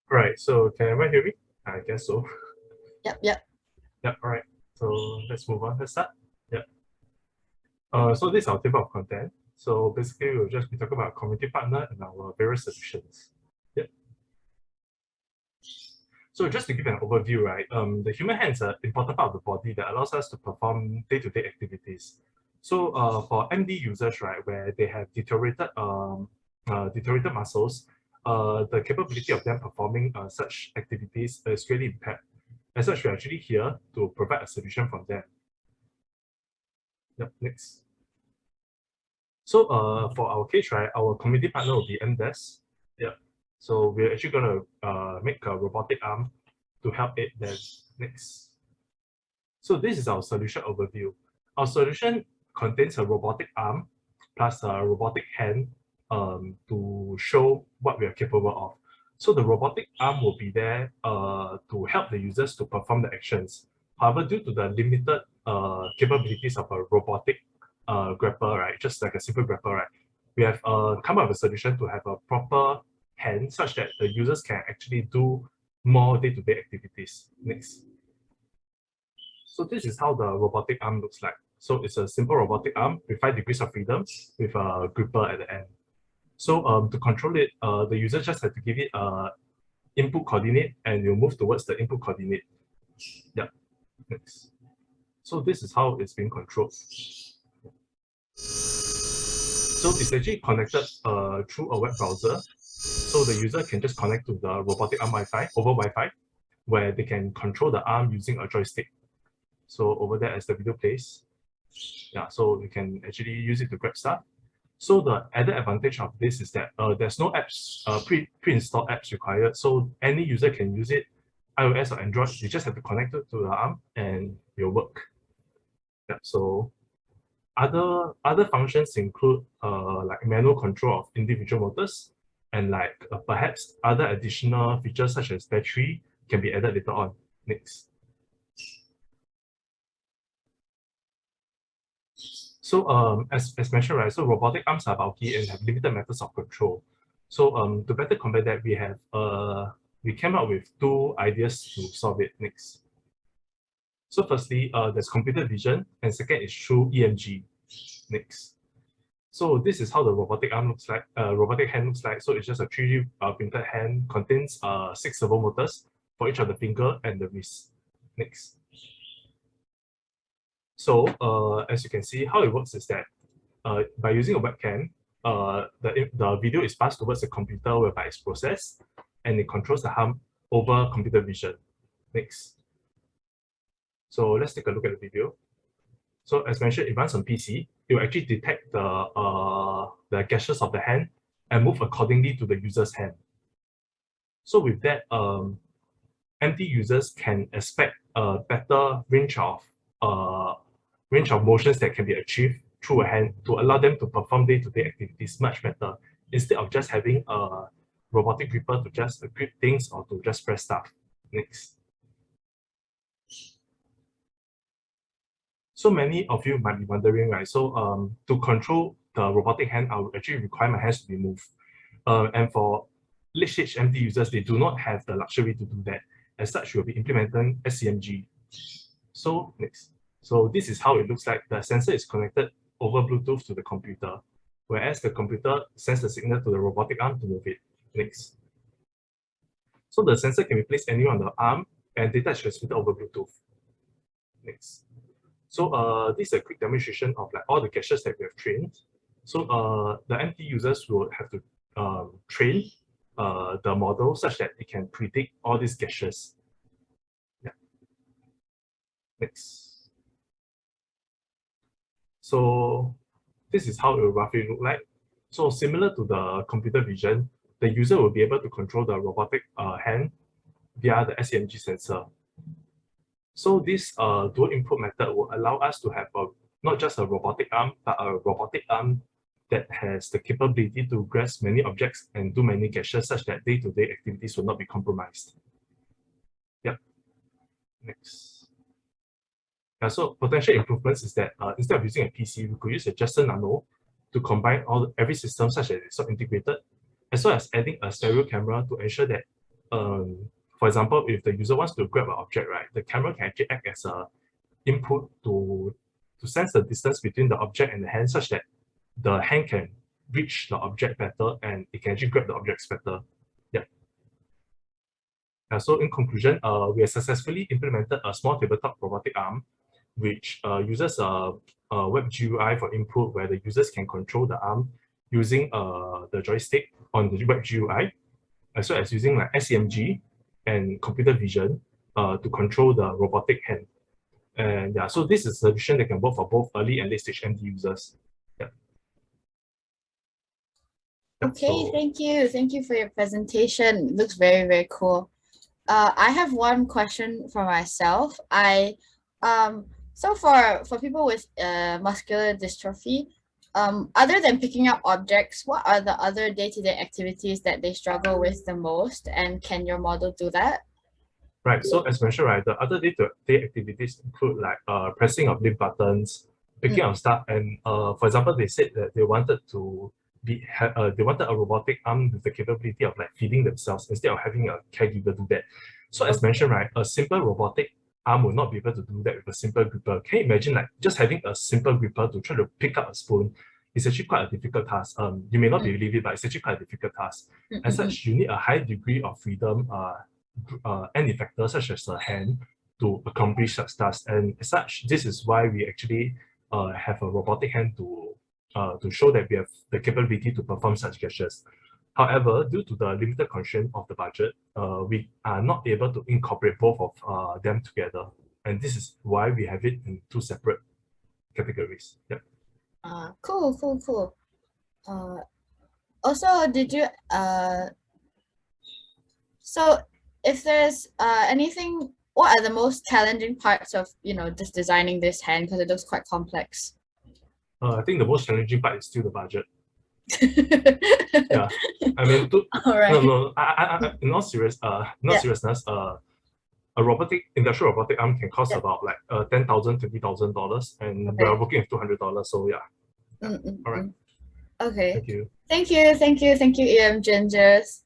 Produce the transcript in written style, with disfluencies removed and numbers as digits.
Right, so can everyone hear me? I guess so. Yep. Yep, all right. So let's move on. Let's start. Yep. So this is our table of content. So basically, we'll just be talking about community partner and our various solutions. Yep. So just to give an overview, right? The human hand is an important part of the body that allows us to perform day-to-day activities. So for MD users, right, where they have deteriorated muscles, the capability of them performing such activities is really impaired. As such, we're actually here to provide a solution from them. Yep, next. So for our case, right, our community partner will be MDES. Yeah. So we're actually going to make a robotic arm to help it then. Next. So this is our solution overview. Our solution contains a robotic arm plus a robotic hand to show what we are capable of. So the robotic arm will be there to help the users to perform the actions. However, due to the limited capabilities of a robotic grapple, right, just like a simple grapple, right, we have come up with a solution to have a proper hand such that the users can actually do more day-to-day activities. Next. So this is how the robotic arm looks like. So it's a simple robotic arm with 5 degrees of freedom with a gripper at the end. So to control it, the user just has to give it input coordinate and you'll move towards the input coordinate. Yeah, next. So this is how it's being controlled. So it's actually connected through a web browser. So the user can just connect to the robotic arm Wi-Fi over Wi-Fi, where they can control the arm using a joystick. So over there as the video plays, yeah, so you can actually use it to grab stuff. So the added advantage of this is that there's no apps, pre-installed apps required. So any user can use it, iOS or Android. You just have to connect it to the arm and it'll work. Yeah, so other functions include like manual control of individual motors and like perhaps other additional features such as battery can be added later on. Next. So as mentioned, right, so robotic arms are bulky and have limited methods of control. So to better combat that, we came up with 2 ideas to solve it. Next. So firstly, there's computer vision, and second is through EMG. Next. So this is how the robotic arm looks like, robotic hand looks like. So it's just a 3D printed hand, contains 6 servo motors for each of the finger and the wrist. Next. So as you can see, how it works is that by using a webcam, the video is passed towards the computer whereby it's processed and it controls the arm over computer vision. Next. So let's take a look at the video. So as mentioned, it runs on PC. It will actually detect the gestures of the hand and move accordingly to the user's hand. So with that, MD users can expect a better range of motions that can be achieved through a hand to allow them to perform day-to-day activities much better, instead of just having a robotic gripper to just grip things or to just press stuff. Next. So many of you might be wondering, right? So to control the robotic hand, I will actually require my hands to be moved. And for late-stage MD users, they do not have the luxury to do that. As such, we'll be implementing SCMG. So next. So this is how it looks like. The sensor is connected over Bluetooth to the computer, whereas the computer sends the signal to the robotic arm to move it. Next. So the sensor can be placed anywhere on the arm and data is transmitted over Bluetooth. Next. So this is a quick demonstration of like all the gestures that we have trained. So the MD users will have to train the model such that it can predict all these gestures. Yeah. Next. So this is how it will roughly look like. So similar to the computer vision, the user will be able to control the robotic hand via the SCMG sensor. So this dual input method will allow us to have not just a robotic arm, but a robotic arm that has the capability to grasp many objects and do many gestures such that day-to-day activities will not be compromised. Yep. Next. Yeah, so potential improvements is that instead of using a PC, we could use a Gesture Nano to combine every system such that it's so integrated, as well as adding a stereo camera to ensure that, for example, if the user wants to grab an object, right, the camera can actually act as a input to sense the distance between the object and the hand, such that the hand can reach the object better and it can actually grab the objects better. Yeah. So in conclusion, we have successfully implemented a small tabletop robotic arm, which uses a web GUI for input, where the users can control the arm using the joystick on the web GUI, as well as using like SEMG and computer vision to control the robotic hand. And yeah, so this is a solution that can work for both early and late stage MD users. Yeah. Okay, thank you. Thank you for your presentation. It looks very, very cool. I have one question for myself. So for people with muscular dystrophy, other than picking up objects, what are the other day-to-day activities that they struggle with the most, and can your model do that? Right, so as mentioned, right, the other day-to-day activities include like pressing of lift buttons, picking up stuff, and for example, they said that they wanted to they wanted a robotic arm with the capability of like feeding themselves instead of having a caregiver do that. So as mentioned, right, a simple robotic arm will not be able to do that with a simple gripper. Can you imagine like just having a simple gripper to try to pick up a spoon is actually quite a difficult task. You may not believe it, but it's actually quite a difficult task. As such, you need a high degree of freedom and effector such as a hand to accomplish such tasks. And as such, this is why we actually have a robotic hand to show that we have the capability to perform such gestures. However, due to the limited constraint of the budget, we are not able to incorporate both of them together. And this is why we have it in two separate categories. Yep. Cool. Also, did you so if there's anything, what are the most challenging parts of just designing this hand, because it looks quite complex? I think the most challenging part is still the budget. Yeah, I mean, in all seriousness, a industrial robotic arm can cost about like $10,000, $20,000, and we are working with $200. So yeah. All right. Okay. Thank you. Thank you, EMGingers.